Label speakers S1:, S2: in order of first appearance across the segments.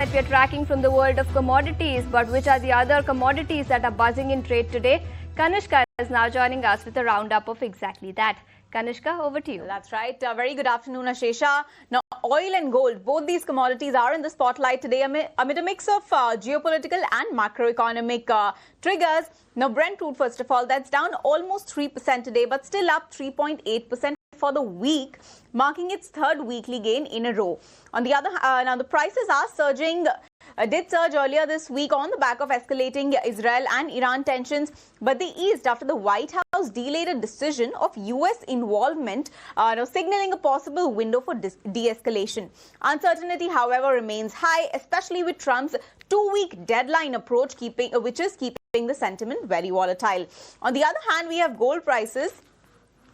S1: that we are tracking from the world of commodities, but which are the other commodities that are buzzing in trade today? Kanishka is now joining us with a roundup of exactly that. Kanishka, over to you.
S2: That's right. Very good afternoon, Ashesha. Now, oil and gold, both these commodities are in the spotlight today amid a mix of geopolitical and macroeconomic triggers. Now, Brent crude, first of all, that's down almost 3% today, but still up 3.8% for the week, marking its third weekly gain in a row. On the other hand, now the prices are surging. Did surge earlier this week on the back of escalating Israel and Iran tensions, but they eased after the White House delayed a decision of US involvement, signaling a possible window for de-escalation. Uncertainty, however, remains high, especially with Trump's two-week deadline approach, which is keeping the sentiment very volatile. On the other hand, we have gold prices,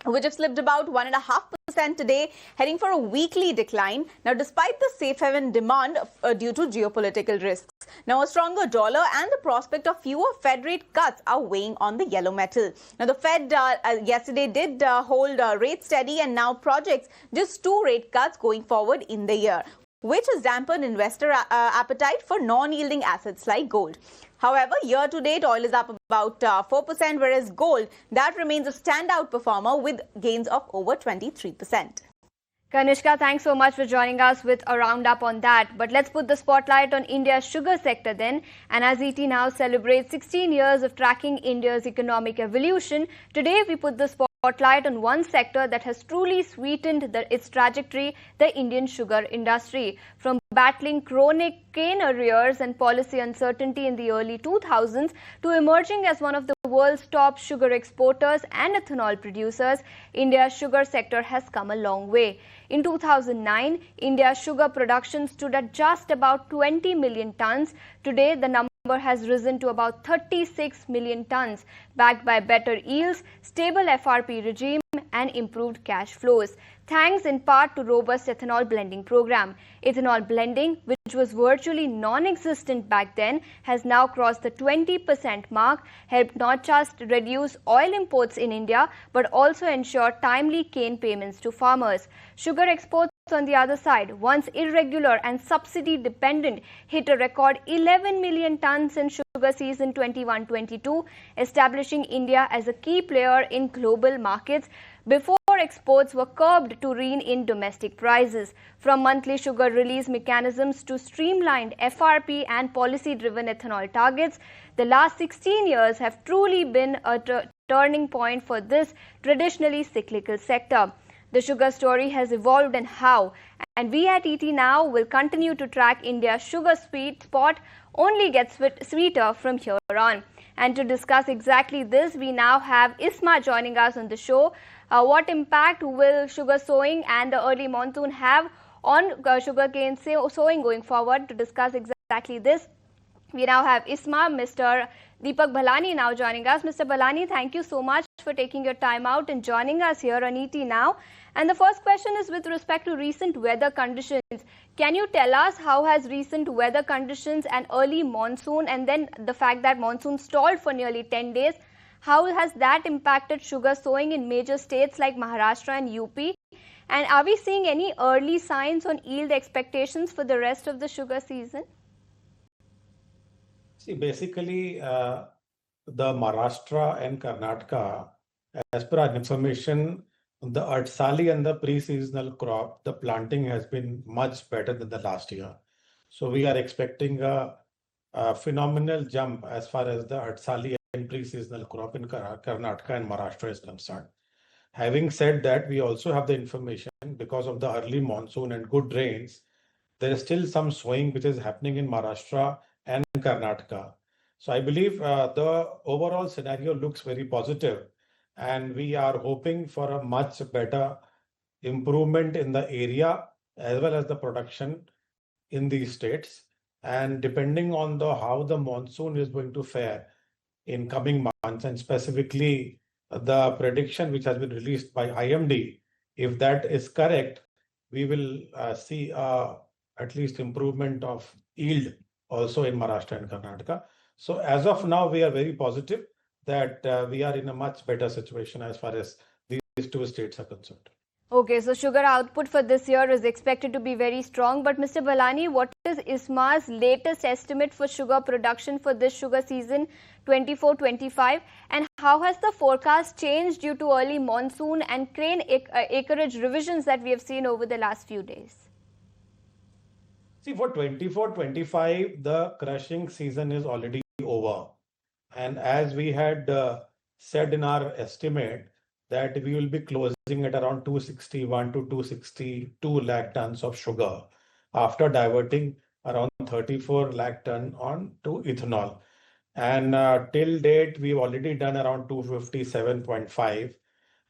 S2: which have slipped about 1.5% today, heading for a weekly decline. Now, despite the safe haven demand due to geopolitical risks. Now, a stronger dollar and the prospect of fewer Fed rate cuts are weighing on the yellow metal. Now, the Fed yesterday did hold rates steady and now projects just 2 rate cuts going forward in the year, which has dampened investor appetite for non-yielding assets like gold. However, year-to-date, oil is up about 4%, whereas gold, that remains a standout performer with gains of over 23%.
S1: Kanishka, thanks so much for joining us with a roundup on that. But let's put the spotlight on India's sugar sector then. And as ET now celebrates 16 years of tracking India's economic evolution, today we put the spotlight on one sector that has truly sweetened its trajectory, the Indian sugar industry. From battling chronic cane arrears and policy uncertainty in the early 2000s to emerging as one of the world's top sugar exporters and ethanol producers, India's sugar sector has come a long way. In 2009, India's sugar production stood at just about 20 million tons. Today, the number has risen to about 36 million tons, backed by better yields, stable FRP regime and improved cash flows, thanks in part to robust ethanol blending program. Ethanol blending, which was virtually non-existent back then, has now crossed the 20% mark, helped not just reduce oil imports in India, but also ensure timely cane payments to farmers. Sugar exports, on the other side, once irregular and subsidy dependent, hit a record 11 million tons in sugar season 21-22, establishing India as a key player in global markets before exports were curbed to rein in domestic prices. From monthly sugar release mechanisms to streamlined FRP and policy-driven ethanol targets, the last 16 years have truly been a turning point for this traditionally cyclical sector. The sugar story has evolved and how, and we at ET Now will continue to track India's sugar sweet spot only gets sweeter from here on. And to discuss exactly this, we now have ISMA joining us on the show. What impact will sugar sowing and the early monsoon have on sugarcane sowing going forward? To discuss exactly this, we now have ISMA, Mr. Deepak Ballani now joining us. Mr. Ballani, thank you so much for taking your time out and joining us here on ET Now. And the first question is with respect to recent weather conditions. Can you tell us how has recent weather conditions and early monsoon and then the fact that monsoon stalled for nearly 10 days, how has that impacted sugar sowing in major states like Maharashtra and UP? And are we seeing any early signs on yield expectations for the rest of the sugar season?
S3: See, basically, the Maharashtra and Karnataka, as per our information, the Adsali and the pre-seasonal crop, the planting has been much better than the last year. So we are expecting a phenomenal jump as far as the Adsali and pre-seasonal crop in Karnataka and Maharashtra is concerned. Having said that, we also have the information because of the early monsoon and good rains, there is still some sowing which is happening in Maharashtra and Karnataka. So I believe the overall scenario looks very positive, and we are hoping for a much better improvement in the area as well as the production in these states. And depending on how the monsoon is going to fare in coming months, and specifically the prediction which has been released by IMD, if that is correct, we will see at least improvement of yield also in Maharashtra and Karnataka. So as of now, we are very positive that we are in a much better situation as far as these two states are concerned.
S1: Okay, so sugar output for this year is expected to be very strong. But Mr. Ballani, what is ISMA's latest estimate for sugar production for this sugar season 24-25? And how has the forecast changed due to early monsoon and grain acreage revisions that we have seen over the last few days?
S3: See, for 24-25, the crushing season is already over. And as we had said in our estimate, that we will be closing at around 261 to 262 lakh tons of sugar after diverting around 34 lakh ton on to ethanol. And till date, we've already done around 257.5.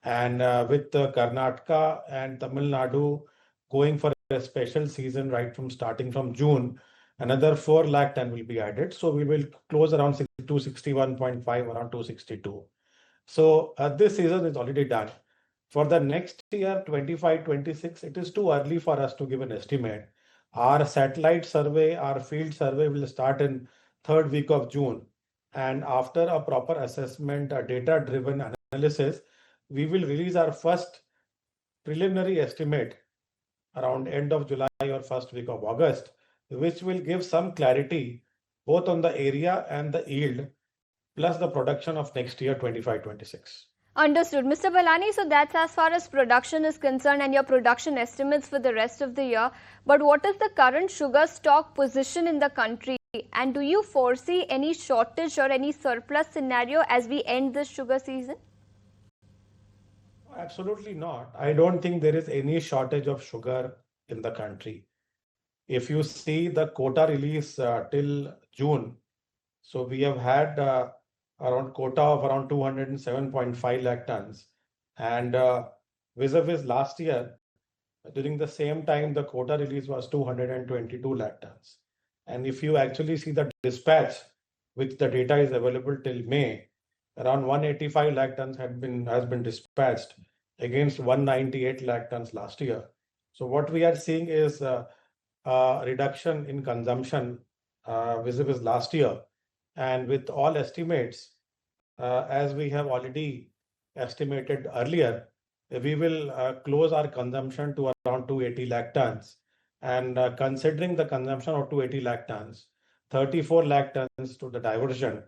S3: And with Karnataka and Tamil Nadu going for a special season right from starting from June, another 4 lakh ton will be added. So we will close around 261.5, around 262. So this season is already done. For the next year, 25-26, it is too early for us to give an estimate. Our satellite survey, our field survey will start in third week of June. And after a proper assessment, a data-driven analysis, we will release our first preliminary estimate around end of July or first week of August, which will give some clarity both on the area and the yield, plus the production of next year 25-26.
S1: Understood. Mr. Ballani, so that's as far as production is concerned and your production estimates for the rest of the year. But what is the current sugar stock position in the country? And do you foresee any shortage or any surplus scenario as we end this sugar season?
S3: Absolutely not. I don't think there is any shortage of sugar in the country. If you see the quota release till June, so we have had around quota of around 207.5 lakh tons. And vis-a-vis last year, during the same time, the quota release was 222 lakh tons. And if you actually see the dispatch, which the data is available till May, around 185 lakh tons has been dispatched against 198 lakh tons last year. So what we are seeing is a reduction in consumption vis-a-vis last year. And with all estimates, as we have already estimated earlier, we will close our consumption to around 280 lakh tons. And considering the consumption of 280 lakh tons, 34 lakh tons to the diversion,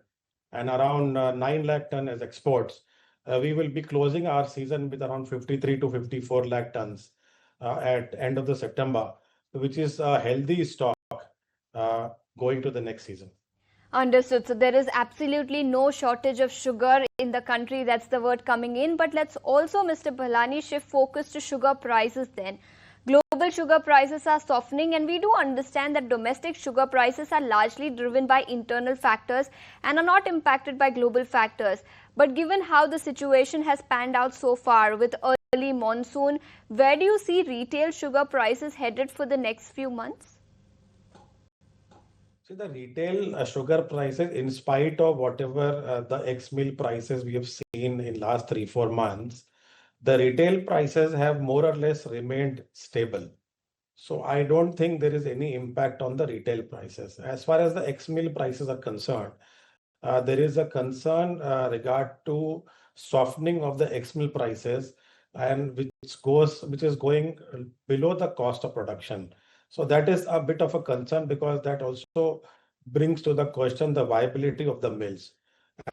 S3: and around 9 lakh ton as exports, we will be closing our season with around 53 to 54 lakh tons at end of the September, which is a healthy stock going to the next season.
S1: Understood. So there is absolutely no shortage of sugar in the country. That's the word coming in. But let's also, Mr. Ballani, shift focus to sugar prices then. Global sugar prices are softening, and we do understand that domestic sugar prices are largely driven by internal factors and are not impacted by global factors. But given how the situation has panned out so far with early monsoon, where do you see retail sugar prices headed for the next few months?
S3: See, the retail sugar prices, in spite of whatever the ex-mill prices we have seen in last 3-4 months, the retail prices have more or less remained stable. So I don't think there is any impact on the retail prices. As far as the ex-mill prices are concerned, there is a concern regard to softening of the ex-mill prices, and which is going below the cost of production. So that is a bit of a concern, because that also brings to the question the viability of the mills.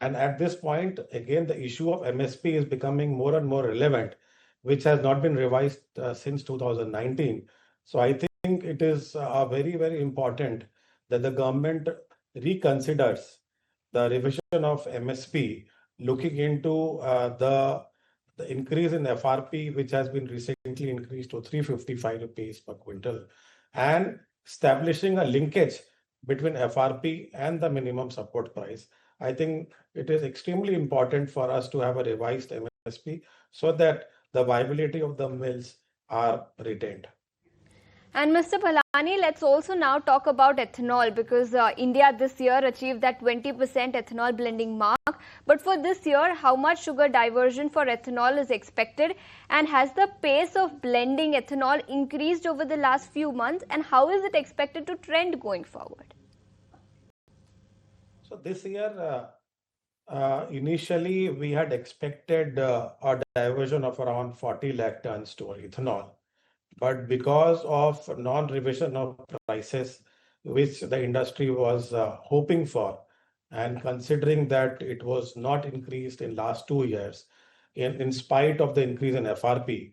S3: And at this point, again, the issue of MSP is becoming more and more relevant, which has not been revised since 2019. So I think it is very, very important that the government reconsiders the revision of MSP, looking into the increase in FRP, which has been recently increased to 355 rupees per quintal, and establishing a linkage between FRP and the minimum support price. I think it is extremely important for us to have a revised MSP so that the viability of the mills are retained.
S1: And Mr. Ballani, let's also now talk about ethanol, because India this year achieved that 20% ethanol blending mark. But for this year, how much sugar diversion for ethanol is expected? And has the pace of blending ethanol increased over the last few months? And how is it expected to trend going forward?
S3: So this year, Initially, we had expected a diversion of around 40 lakh tons to ethanol. But because of non-revision of prices, which the industry was hoping for, and considering that it was not increased in last 2 years, in spite of the increase in FRP,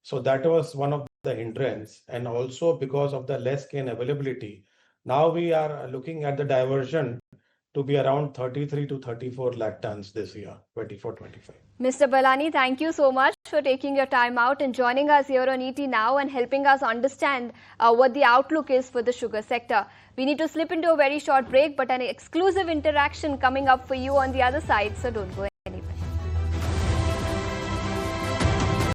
S3: so that was one of the hindrance, and also because of the less cane availability. Now we are looking at the diversion to be around 33 to 34 lakh tons this year, 24-25.
S1: Mr. Ballani, thank you so much for taking your time out and joining us here on ET Now and helping us understand what the outlook is for the sugar sector. We need to slip into a very short break, but an exclusive interaction coming up for you on the other side, so don't go